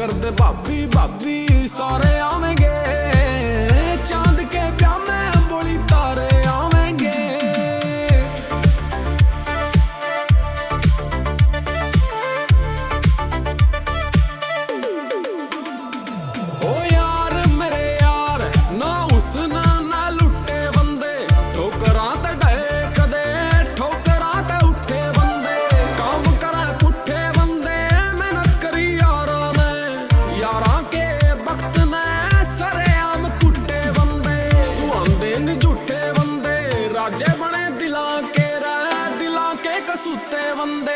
ਕਰਦੇ ਭਾਬੀ ਭਾਬੀ ਸਾਰੇ ਆਵੇਂਗੇ ਚਾਂਦ ਕੇ ਵਿਆਹ ਮੈਂ ਬੋਲੀ ਤਾਰੇ ਆਵੇਂਗੇ ਓ ਯਾਰ ਮੇਰੇ ਯਾਰ ਨਾ ਉਸ ਨਾ ਲੁੱਟੇ ਬੰਦੇ ਠੋਕਰਾਂ ਤੇ ਡਏ ਕਦੇ ਠੋਕਰਾਂ ਤੇ ਉੱਠੇ ਬੰਦੇ ਕੰਮ ਕਰਾਂ ਪੁੱਠੇ ਬੰਦੇ ਮਿਹਨਤ ਕਰੀ ਯਾਰਾਂ ਨੇ ਯਾਰਾਂ ਕੇ ਵਕਤ ਨੇ ਸਰੇਆਮ ਕੁੱਟੇ ਬੰਦੇ ਸੁਹਾਂਦੇ ਨੇ ਝੂਠੇ ਬੰਦੇ ਰਾਜੇ ਬਣੇ ਦਿਲਾਂ ਕੇ ਕਸੂਤੇ ਬੰਦੇ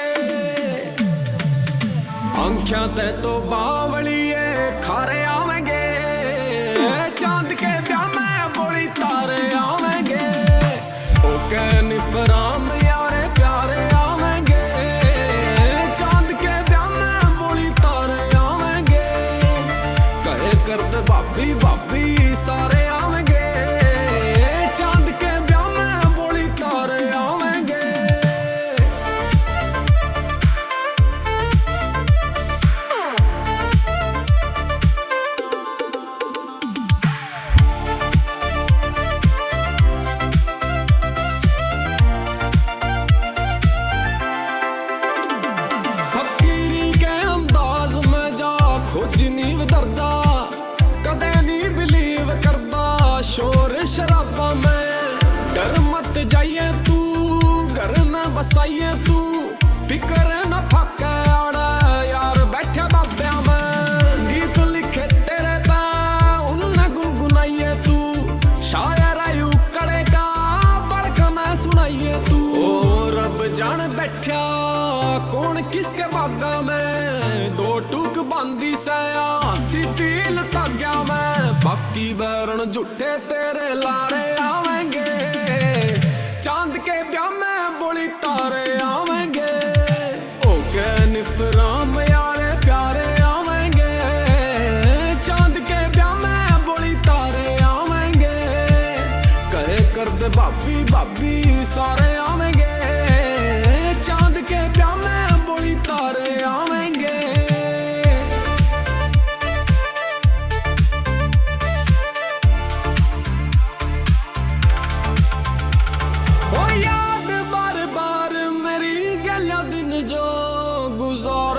अंख्यां ते तो बावलिए खारे आवेंगे चांद के ब्याह में बोली तारे आवेंगे ओके निफराम यारे प्यारे आवेंगे चांद के ब्याह में बोली तारे आवेंगे कहे करते भाभी भाभी सारे आवेंगे चांद के ब्याह में बोली तारे आवेंगे शोर शराबा में डर मत जाइए तू घर न बसाइए तू फिकर न फाके आड़ा यार बैठे बाब्या में गीत लिखे तेरे पे उन्हें गुनगुनाइए तू शायर आयु कड़ेगा बड़का न सुनाइए तू ओ रब जान बैठा कौन किसके बागा में दो टूक बांधी सया सीधी लता गया मैं बाकी बैरन झूठे तेरे लारे आवेंगे चांद के ब्याह में बोली तारे आवेंगे ओके निफराम यारे प्यारे आवेंगे चांद के ब्याह में बोली तारे आवेंगे कहे करते भाभी भाभी सारे आवेंगे चांद के ब्याह में बोली तारे आवेंगे याद बार बार मेरी गलियां दिन जो गुजार